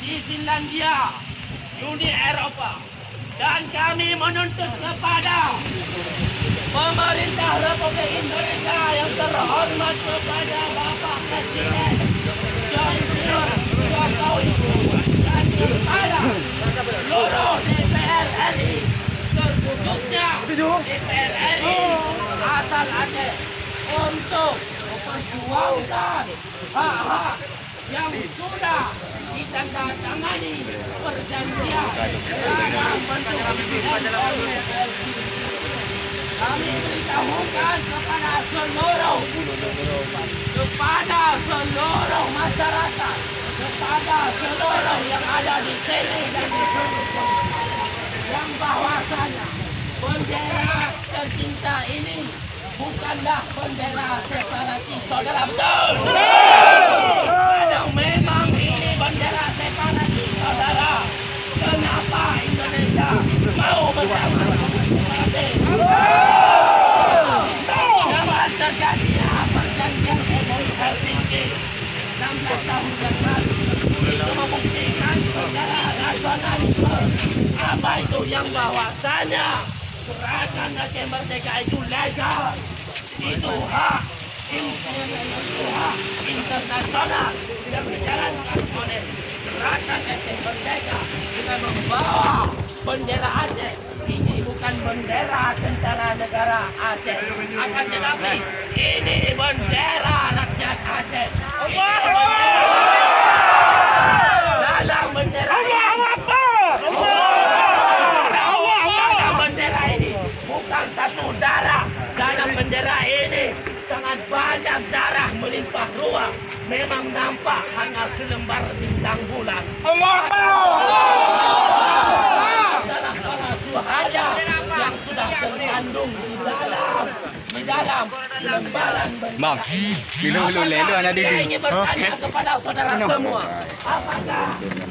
di Finlandia, Uni Eropa, dan kami menuntut kepada pemerintah Republik Indonesia yang terhormat kepada Bapak Presiden John Jokowi dan kepada seluruh DPR RI, terkhususnya DPR RI asal Aceh, untuk memperjuangkan hak-hak yang sudah ditandatangani perjanjian dalam bentuk kami beritahukan kepada seluruh masyarakat, kepada seluruh yang ada di sini dan di seluruh yang bahwasanya bendera tercinta ini bukanlah bendera separatis, saudara, betul? Kalau memang ini bendera separatis, saudara, kenapa Indonesia mau bersama separatis? Jangan terjadi perjanjian Helsinki 16 tahun yang lalu itu membuktikan secara nasionalisme apa itu yang bahwasanya gerakan Aceh Merdeka itu legal, itu hak internasional yang dijalankan oleh gerakan Aceh Merdeka dengan membawa bendera Aceh. Ini bukan bendera tentara negara Aceh, akan tetapi ini bendera rakyat Aceh. Dalam bendera ini bukan satu darah. Dalam bendera ini sangat banyak darah melimpah ruah. Memang nampak hanya selembar bintang bulan. Dalam para suhada yang sudah terkandung di dalam lembaran bendera. Saya ingin bertanya kepada saudara semua, apakah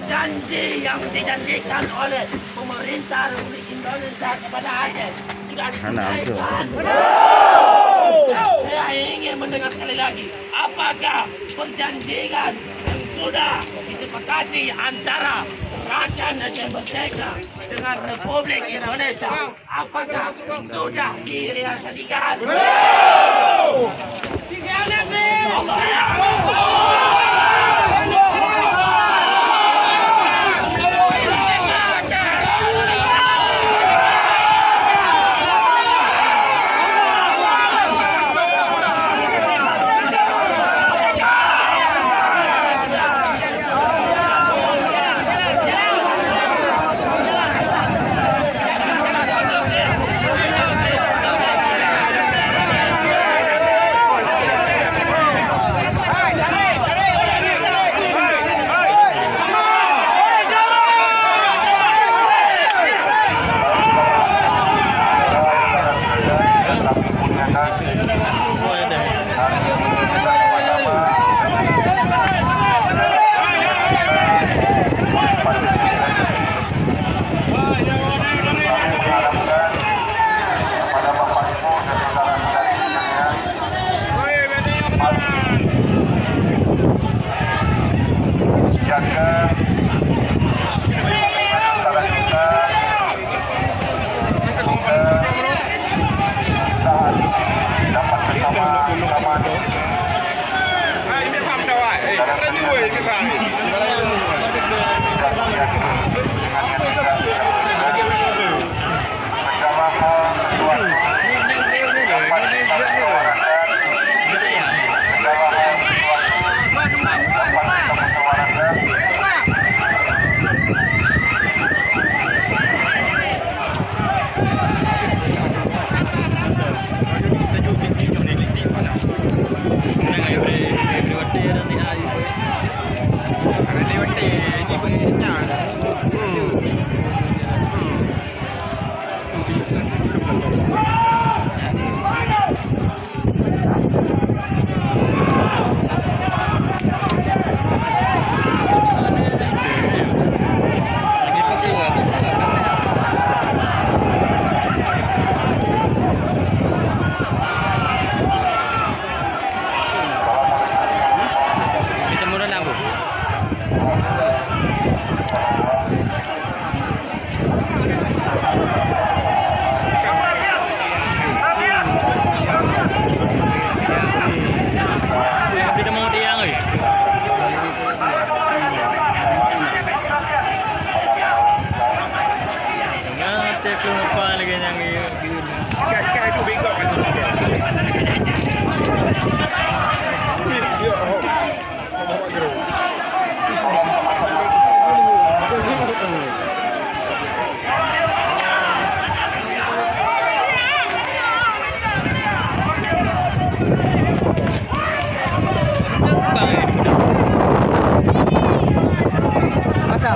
janji yang dijanjikan oleh pemerintah Republik Indonesia kepada Aceh sudah ditunaikan? Saya ingin mendengar sekali lagi, apakah perjanjian yang sudah disepakati antara kerajaan Aceh Merdeka dengan Republik Indonesia, apakah sudah direalisasikan?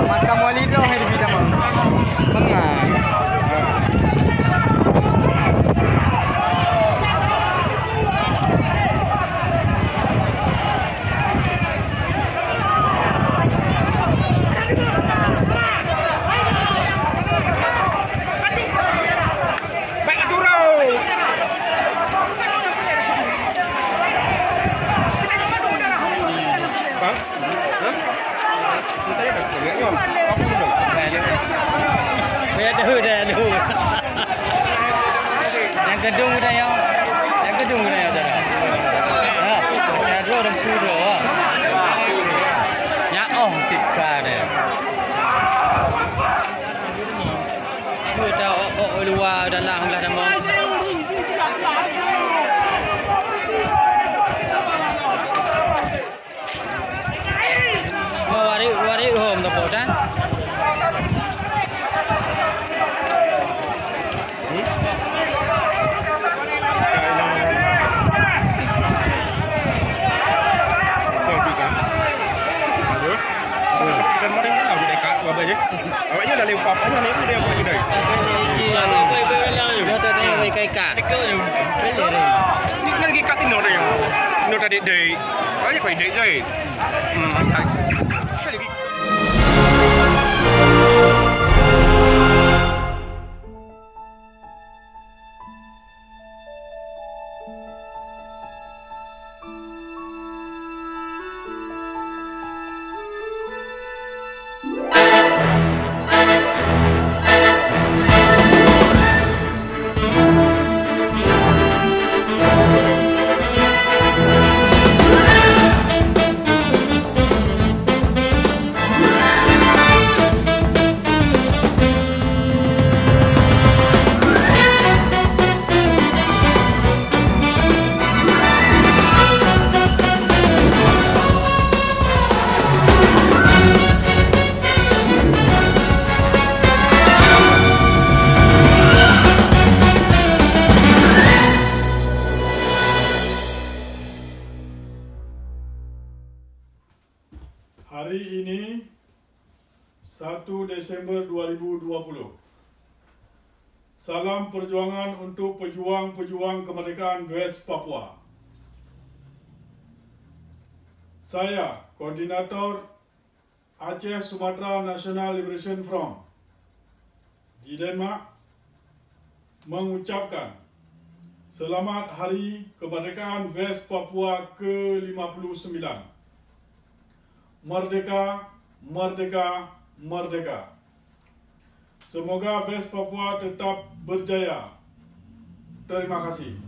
Makam wali dong yang di bidang Bengai. Yang gedung udah ya. Yang gedung udah ya saudara. Ya, macam orang pura. Ya oh tiga deh. Sudah luar dalam lah nama. Wari home tu dah. Awaknya dah lewat apa ni dia buat kedai. Dia tak tahu kai kat. Ni lagi kat tino dia. Tino tadi dei. Awaknya kai dei je. Lagi Hari ini 1 Desember 2020. Salam perjuangan untuk pejuang-pejuang kemerdekaan West Papua. Saya, Koordinator Aceh Sumatera National Liberation Front di Denmark, mengucapkan Selamat Hari Kemerdekaan West Papua ke-59. Merdeka, merdeka, merdeka. Semoga West Papua tetap berjaya. Terima kasih.